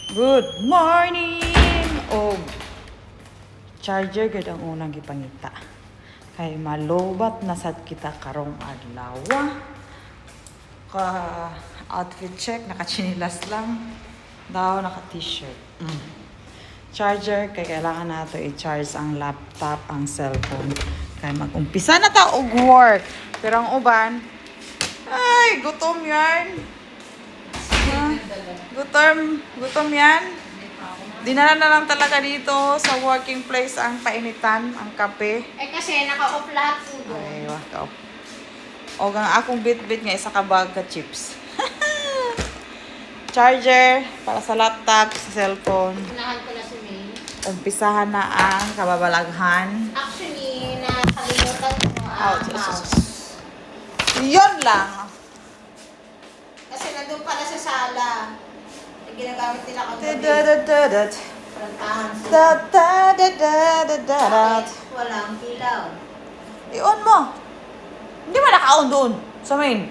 Good morning! O, charger gud ang unang gipangita. Kay malobat na sad kita karong adlaw. Ka outfit check, naka-chinilas lang. Daw naka-t-shirt. Charger, kay kailangan nato i-charge ang laptop, ang cellphone. Kay mag-umpisa na ta og work. Pero ang uban, ay, gutom yan. Gutom yan. Dinala na lang talaga dito sa working place ang painitan, ang kape. Eh kasi naka-off lahat po doon. Ay, waka. O ang akong bit-bit nga isa ka bag ka chips. Charger para sa laptop, sa cellphone. Unahan ko na si May. Umpisahan na ang kababalaghan. Actually, nakalimutan ko ang mouse. Yun lang. Kasi nandun pala sa sala. Eh, ginagamit nila kagabi. Da-da-da-da-da. Prantahan sila. Da-da-da-da-da-da. Bakit walang ilaw? I-on mo. Hindi ba naka-on doon? Sa main.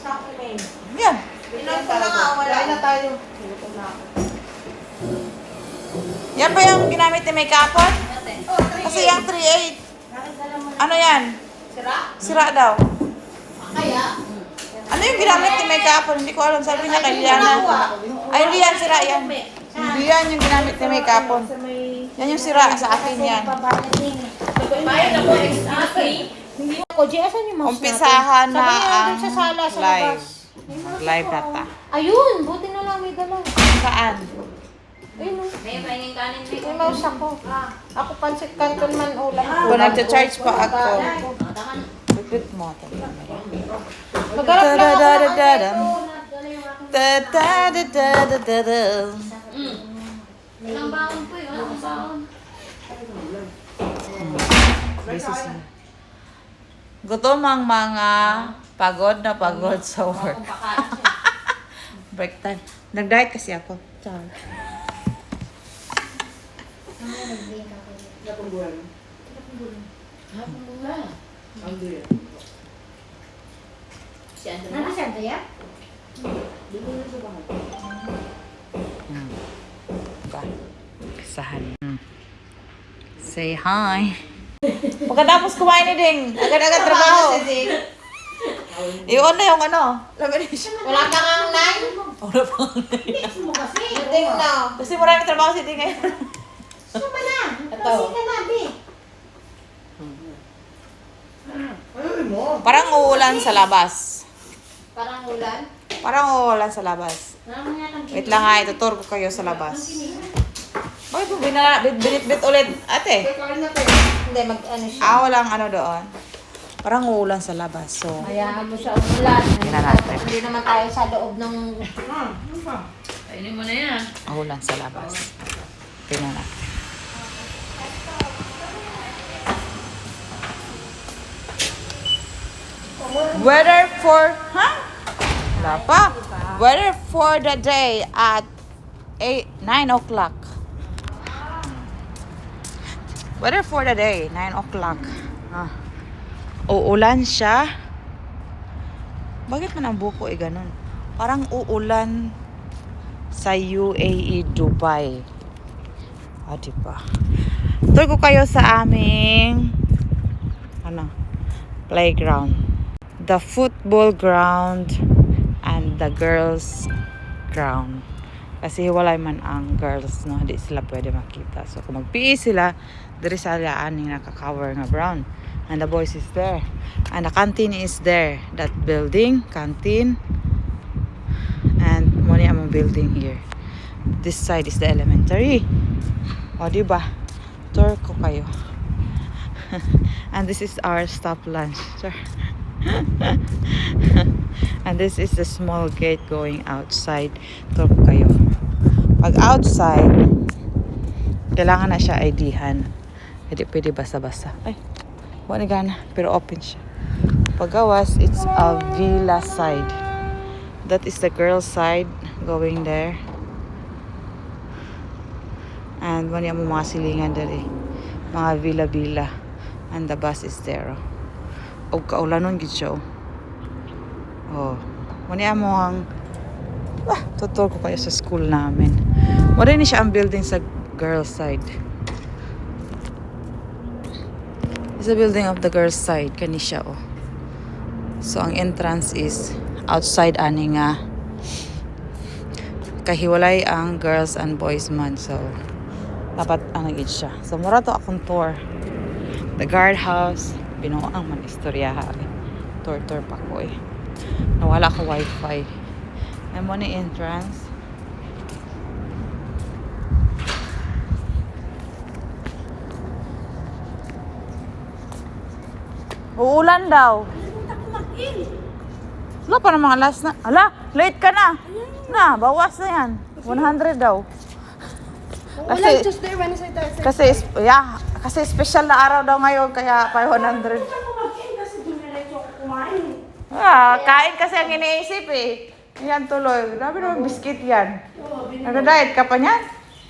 Sa akin, May. Yan. Ilan ko na nga, wala na tayo. Luto na ako. Yan ba yung ginamit ni May kapon? Oh, Kasi yung 3.8. Bakit dala mo na? Ano yan? Sira? Sira daw. Kaya? Ano yung ginamit ni May kapon? Hindi ko alam. Sabi niya kay Liana. Ay, hindi yan. Sira yan. Hindi yan yung ginamit ni May kapon. Yan yung sira sa akin yan. Bayad ako extra fee. Hindi ako, Jay, asan yung mouse natin? Umpisahan na Sabi niya ang dun sa sala, sa live. labas. Live na ta. Ayun, buti na lang may dala. Saan? Ayun o. May pahinging kanin May mouse ako. Ako pansit canton man ulam. Kung nagcha-charge pa ako. Tama na. Bit mo. Magharap lang ako ng Da-da-da-da-da. iPhone. Da-da-da-da-da-da. Ilang baon po yun? Ilang baon? Gutom ang mga pagod na pagod sa work. Kung pakain siya. Break time. Nag-diet kasi ako. Char. Si Andrea. Ano siya, Andrea? Ba? Sahan. Say hi. Pagkatapos kumain ni Ding, agad-agad trabaho. Iyon na yung ano. Wala ka nga nine? Wala pa. Buting na. Kasi marami trabaho si Ding ngayon. Suma na. Ito. Kasi ka na, Bi. Parang uulan sa labas. Parang ulan. Parang uulan sa labas. Wait lang ha, ituturo ko kayo sa labas. Bakit mo binit-bit ulit, ate? Hindi, mag-ano siya. Walang ano doon. Parang uulan sa labas, so... Hayaan mo siya umulan. Tingnan natin. Hindi naman tayo sa loob ng... Kainin mo na yan. Uulan sa labas. Tingnan natin. Weather for... Wala pa. Weather for the day at 9 o'clock. Weather for the day, 9 o'clock. Uulan siya. Bakit man ang buko ganun? Parang uulan sa UAE, Dubai. Diba? Tour ko kayo sa aming playground. The football ground and the girls ground. Kasi walay man ang girls, no? Hindi sila pwede makita. So, kung mag-PE sila, diri sa laan yung nakaka-cover nga brown. And the boys is there. And the canteen is there. That building, canteen. And muna among building here. This side is the elementary. O, diba? Tour ko kayo. And this is our stop lunch. Sure. And this is the small gate going outside. Tour ko kayo. Pag outside, kailangan na siya ID-han. Hindi pwede basa-basa. Ay, wala gana. Pero open siya. Pagawas, it's a villa side. That is the girl side going there. And wala mo mga silingan dali. Mga villa-villa. And the bus is there. O kaulanon gid siya. Wala mo ang tuturo ko kayo sa school namin. Wala ni siya ang building sa girls side. It's a building of the girls side. Kani siya, oh. So, ang entrance is outside ani nga. Kahiwalay ang girls and boys man. So, dapat ano gid siya. So, mura to akong tour. The guardhouse. Binuang man istorya ha. Tour pa ko eh. Nawala ko wifi. And mo ni entrance. Uulan daw. Wala pa namang alas na. Ala, late ka na. Na, bawas na yan. 100 daw. Ulan, Tuesday, Wednesday, Thursday. Kasi special na araw daw ngayon, kaya 500. Kain kasi ang iniisip eh. Yan tuloy. Dami naman biscuit yan. Nag-diet ka pa niyan?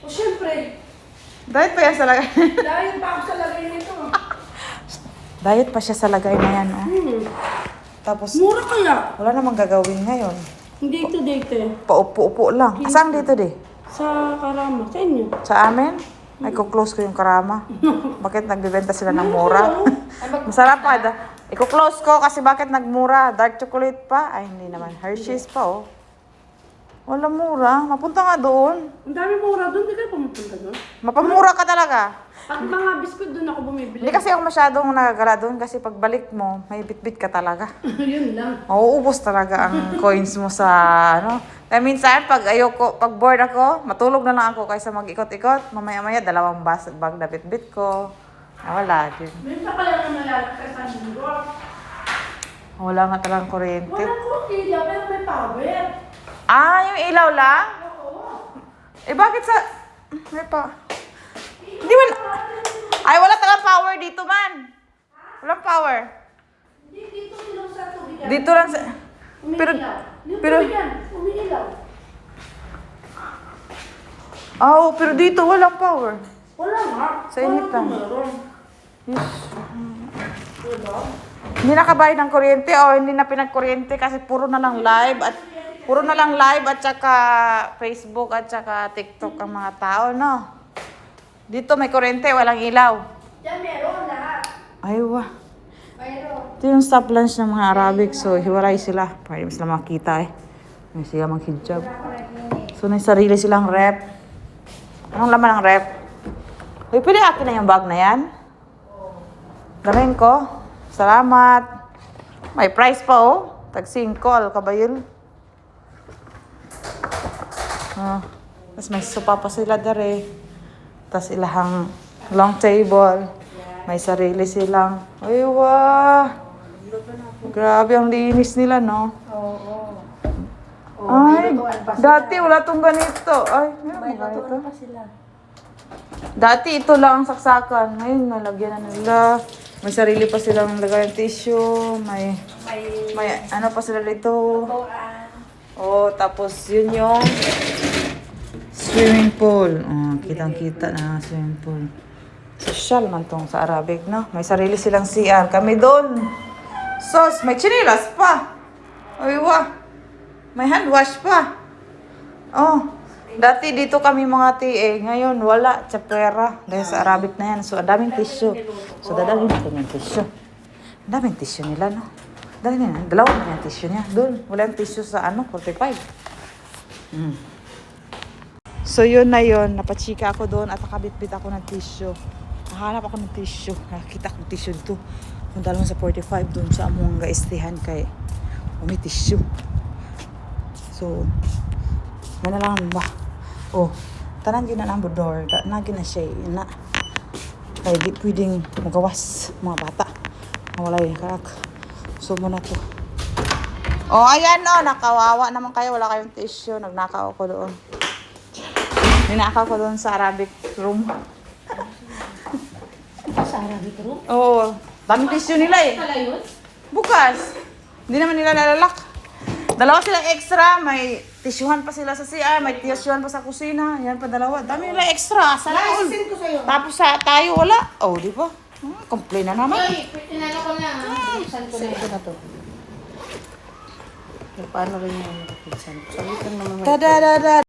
O, syempre. Diet pa yan sa lagay. Dahil pa ako sa lagay nito. Diet pa siya sa lagay na yan. Oh. Tapos, Mura kaya? wala namang gagawin ngayon. Dito. Paupo-upo lang. Asang dito di? Sa Karama. Sa inyo. Sa amin? Ay, close ko yung karama. Bakit nagbibenta sila ng mura? Masarap pa. Iko-close ko kasi bakit nagmura? Dark chocolate pa? Ay, hindi naman. Hershey's pa, oh. Wala mura. Mapunta nga doon. Ang dami mura doon. Di kayo pumupunta doon? Mapamura ka talaga. Pag mga biskuit doon ako bumibili. Hindi kasi ako masyadong nagagala doon kasi pagbalik mo, may bit-bit ka talaga. Yun lang. Mauubos talaga ang coins mo sa ano. Kaya minsan, pag bored ako, matulog na lang ako kaysa mag-ikot-ikot. Mamaya-maya, 2 bag na bit-bit ko. Wala din. Minsan pala na malalagay sa New York. Wala nga talagang kuryente. Walang ilaw, pero may power. Ah, yung ilaw lang? Oo. Eh, bakit sa... May pa... Hindi man... Ay, wala talagang power dito man. Walang power. Dito silang sa tubigan. Dito lang sa... Pero... Umiilaw. Yung pero- tubigan, umiilaw. Oh, pero dito walang power. Wala nga. Sa init lang. Meron. Yes. Wala. Hindi nakabayad ng kuryente o hindi na pinagkuryente kasi puro na lang live at saka Facebook at saka TikTok ang mga tao, no? Dito may kuryente, walang ilaw. Diyan meron lahat. Ay, wah. Mayroon. Ito yung stop lunch ng mga Arabic, so hiwalay sila. Para hindi sila makita eh. May siya mag-hijab. So, may sarili silang rep. Anong laman ng rep? Uy, pwede akin na yung bag na yan? Galing ko. Salamat. May price pa oh. Tag-5, kabayil. Tapos may sopa pa sila dere. Tapos ilahang long table. May sarili silang. Ay, wah. Grabe ang linis nila, no? Oo. Ay, dati wala tong ganito. Ay, May meron ba ito? natural pa sila. Dati ito lang ang saksakan. Ngayon, nalagyan na nila. May sarili pa silang lagay ng tissue. May ano pa sila dito. Oh, tapos yun yung swimming pool. Oh, kitang-kita na ang swimming pool. Social man tong sa Arabic, no? May sarili silang CR. Kami doon. Sos, may chinilas pa. Ay, wah. May hand wash pa. Oh, dati dito kami mga TA. Ngayon, wala. Tsapera. Dahil sa Arabic na yan. So, ang daming tissue. So, dadalhin natin yung tissue. Ang daming tissue nila, no? Dali na. 2 na yung tissue niya. Doon. Wala yung tissue sa 45. So, yun na yun. Napachika ako doon at nakabit-bit ako ng tissue. Nahanap ako ng tissue. Nakakita ko ng tissue dito. Kung dalawang sa 45 doon sa among gaistihan kay may tissue. So, na lang ba? Oh, tanan din na lang budor. Nagin na siya na. Kaya di pwedeng magawas mga bata. Nawalay karak. So, muna to. Oh, ayan oh. Nakawawa naman kayo. Wala kayong tissue. Nagnakaw ako doon. Ninakaw ko doon sa Arabic room. Sa Arabic room? Oo. Daming tissue nila eh. Pala yun? Bukas. Hindi naman nila nalalak. 2 silang extra. May tissuehan pa sila sa CR. May tissuehan pa sa kusina. Yan pa 2. Dami nila extra. Sa all. Isin ko sa'yo. Tapos sa tayo wala. Oh, di ba? Complain na naman. Ay, tinala ko na. Buksan ko na yun. to. Paano rin yung pinsan? Sabi ka naman. Da da da da.